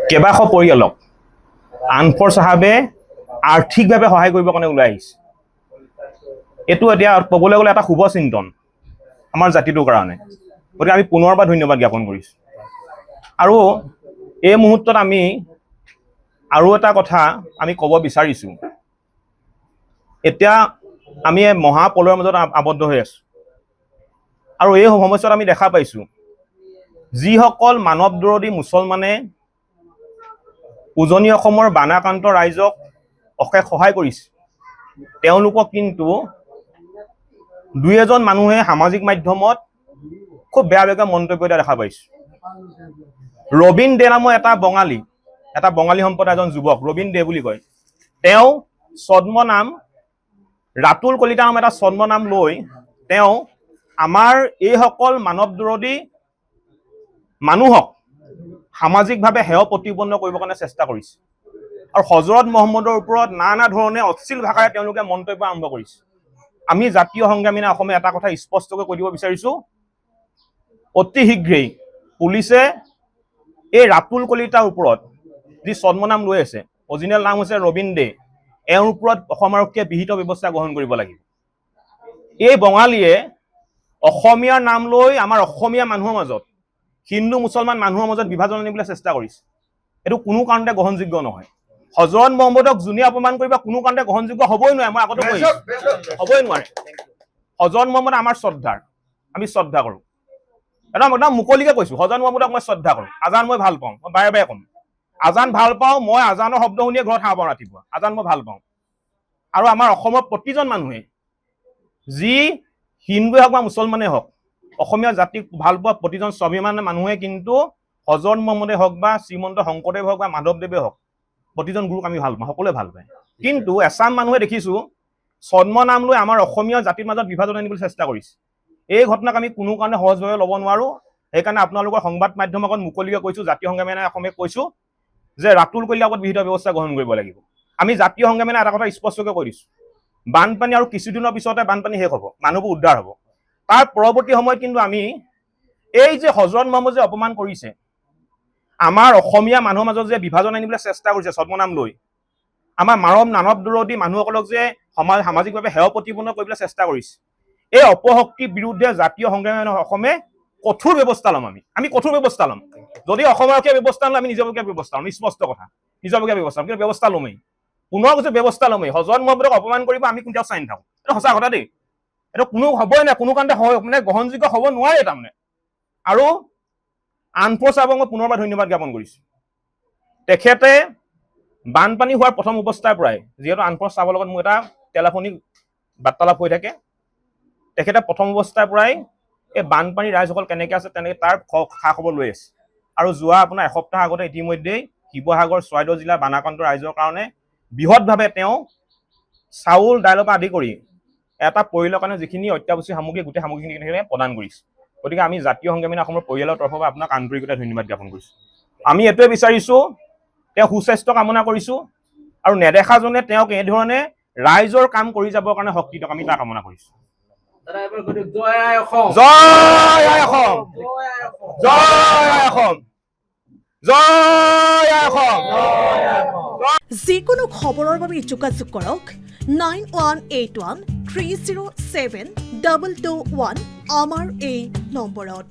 কেইবাশ পৰিয়ালক আনফৰ চাহাবে আৰ্থিকভাৱে সহায় কৰিবৰ কাৰণে ওলাই আহিছে। এইটো এতিয়া ক'বলৈ গ'লে এটা শুভ চিন্তন আমাৰ জাতিটোৰ কাৰণে। গতিকে আমি পুনৰবাৰ ধন্যবাদ জ্ঞাপন কৰিছোঁ। আৰু এই মুহূৰ্তত আমি আৰু এটা কথা আমি ক'ব বিচাৰিছোঁ। এতিয়া আমি মহাপলয়ৰ মাজত আবদ্ধ হৈ আছোঁ আৰু এই সমস্যাত আমি দেখা পাইছোঁ যিসকল মানৱ বিৰোধী মুছলমানে উজনি অসমৰ বানাক্ৰান্ত ৰাইজক অশেষ সহায় কৰিছে, তেওঁলোকক কিন্তু দুই এজন মানুহে সামাজিক মাধ্যমত খুব বেয়া বেয়া মন্তব্য দিয়া দেখা পাইছোঁ। ৰবীন দে নামৰ এটা বঙালী সম্প্ৰদায়ৰ এজন যুৱক, ৰবীন দে বুলি কয়, তেওঁ ছদ্মনাম ৰাতুল কলিতা নামৰ এটা ছদ্মনাম লৈ তেওঁ আমাৰ এইসকল মানৱ বিৰোধী মানুহক সামাজিকভাৱে হেয় প্ৰতিপন্ন কৰিবৰ কাৰণে চেষ্টা কৰিছে আৰু হজৰত মহম্মদৰ ওপৰত নানা ধৰণে অশ্লীল ভাষাৰে তেওঁলোকে মন্তব্য আৰম্ভ কৰিছে। আমি জাতীয় সংগ্ৰামী অসমে এটা কথা স্পষ্টকৈ কৈ দিব বিচাৰিছোঁ, অতি শীঘ্ৰেই পুলিচে এই ৰাতুল কলিতাৰ ওপৰত যি ছদ্মনাম লৈ আছে, অৰিজিনেল নাম হৈছে ৰবীন দে, এওঁৰ ওপৰত অসম আৰক্ষীয়ে বিহিত ব্যৱস্থা গ্ৰহণ কৰিব লাগিব। এই বঙালীয়ে অসমীয়াৰ নাম লৈ আমাৰ অসমীয়া মানুহৰ মাজত, হিন্দু মুছলমান মানুহৰ মাজত বিভাজন আনিবলৈ চেষ্টা কৰিছে। এইটো কোনো কাৰণতে গ্ৰহণযোগ্য নহয়। হজৰত মহম্মদক যোনে অপমান কৰিব কোনো কাৰণতে গ্ৰহণযোগ্য হ'বই নোৱাৰে। মই আগতে কৈছোঁ হ'বই নোৱাৰে। হজৰত মহম্মদ আমাৰ শ্ৰদ্ধাৰ, আমি শ্ৰদ্ধা কৰোঁ, একদম মুকলিকে কৈছোঁ। হজৰত মহম্মদক মই শ্ৰদ্ধা কৰোঁ। আজান মই ভাল পাওঁ, মই বাৰে বাৰে ক'ম আজান ভাল পাওঁ। মই আজানৰ শব্দ শুনিয়ে ঘৰত সাৰ পাওঁ ৰাতিপুৱা, আজান মই ভাল পাওঁ। আৰু আমাৰ অসমৰ প্ৰতিজন মানুহে, যি হিন্দুৱে হওক বা মুছলমানে হওক, অসমীয়া জাতিক ভাল পোৱা প্ৰতিজন স্বাভিমানী মানুহে কিন্তু হজৰত মহম্মদে হওক বা শ্ৰীমন্ত শংকৰদেৱ হওক বা মাধৱদেৱে হওক, প্ৰতিজন গুৰুক আমি ভাল পাওঁ, সকলোৱে ভাল পায়। কিন্তু এচাম মানুহে দেখিছোঁ ছদ্মনাম লৈ আমাৰ অসমীয়া জাতিৰ মাজত বিভাজন আনিবলৈ চেষ্টা কৰিছে। এই ঘটনাক আমি কোনো কাৰণে সহজভাৱে ল'ব নোৱাৰোঁ। সেইকাৰণে আপোনালোকৰ সংবাদ মাধ্যমৰ আগত মুকলিকে কৈছোঁ, জাতীয় সংগ্ৰামী অসমে কৈছোঁ যে ৰাতুল কলিতাৰ ওপৰত বিহিত ব্যৱস্থা গ্ৰহণ কৰিব লাগিব। আমি জাতীয় সংগ্ৰামী এটা কথা স্পষ্টকৈ কৈ দিছোঁ, বানপানী আৰু কিছুদিনৰ পিছতে বানপানী শেষ হ'ব, মানুহবোৰ উদ্ধাৰ হ'ব। তাৰ পৰৱৰ্তী সময়ত কিন্তু আমি এই যে হজৰত মহম্মদ যে অপমান কৰিছে, আমাৰ অসমীয়া মানুহৰ মাজত যে বিভাজন আনিবলৈ চেষ্টা কৰিছে ছদ্মনাম লৈ, আমাৰ মানৱ বিৰোধী মানুহসকলক যে সামাজিকভাৱে হেয় প্ৰতিপন্ন কৰিবলৈ চেষ্টা কৰিছে, এই অপশক্তিৰ বিৰুদ্ধে জাতীয় সংগ্ৰামী অসমে কঠোৰ ব্যৱস্থা ল'ম। আমি কঠোৰ ব্যৱস্থা ল'ম। যদি অসম আৰক্ষীয়ে ব্যৱস্থা লয়, আমি নিজাববীয়া ব্যৱস্থা ল'ম। স্পষ্ট কথা, নিজাববীয়া ব্যৱস্থা ল'ম, কিন্তু ব্যৱস্থা ল'মেই। পুনৰ কিছু ব্যৱস্থা ল'মেই। হজৰত মহম্মদক অপমান কৰিব আমি কেতিয়াও চাই নাথাকোঁ। এইটো সঁচা কথা দেই। এইটো কোনো হ'বই নাই, কোনো কাৰণতে মানে গ্ৰহণযোগ্য হ'ব নোৱাৰে তাৰমানে। আৰু আনফৰ চাহাবক মই পুনৰবাৰ ধন্যবাদ জ্ঞাপন কৰিছোঁ। তেখেতে বানপানী হোৱাৰ প্ৰথম অৱস্থাৰ পৰাই, যিহেতু আনফৰ চাহাবৰ লগত মোৰ এটা টেলিফোনিক বাৰ্তালাপ হৈ থাকে, তেখেতে প্ৰথম অৱস্থাৰ পৰাই এই বানপানী ৰাইজসকল কেনেকৈ আছে তেনেকৈ তাৰ খা খবৰ লৈ আছে। আৰু যোৱা আপোনাৰ এসপ্তাহ আগতে ইতিমধ্যেই শিৱসাগৰ চৰাইদেউ জিলাৰ বানাক্ৰান্ত ৰাইজৰ কাৰণে বৃহৎভাৱে তেওঁ চাউল দাইলৰ পৰা আদি কৰি এটা পৰিয়ালৰ কাৰণে যিখিনি অত্যাৱশ্যকীয় সামগ্ৰী, গোটেই সামগ্ৰীখিনি প্ৰদান কৰিছে। গতিকে আমি জাতীয় সংগ্ৰামী অসমৰ পৰিয়ালৰ তৰফৰ পৰা আপোনাক আন্তৰিকতাৰে ধন্যবাদ জ্ঞাপন কৰিছোঁ। আমি এইটোৱে বিচাৰিছোঁ, তেওঁ সুস্বাস্থ্য কামনা কৰিছোঁ আৰু নেদেখাজনে তেওঁক এইধৰণে ৰাইজৰ কাম কৰি যাবৰ কাৰণে শক্তি দিয়ক, আমি তাৰ কামনা কৰিছোঁ। জয় আই অসম, জয় আই অসম, জয় আই অসম, জয় আই অসম। যিকোনো খবৰৰ বাবে যোগাযোগ কৰক 9181307221 আমাৰ এই নম্বৰত।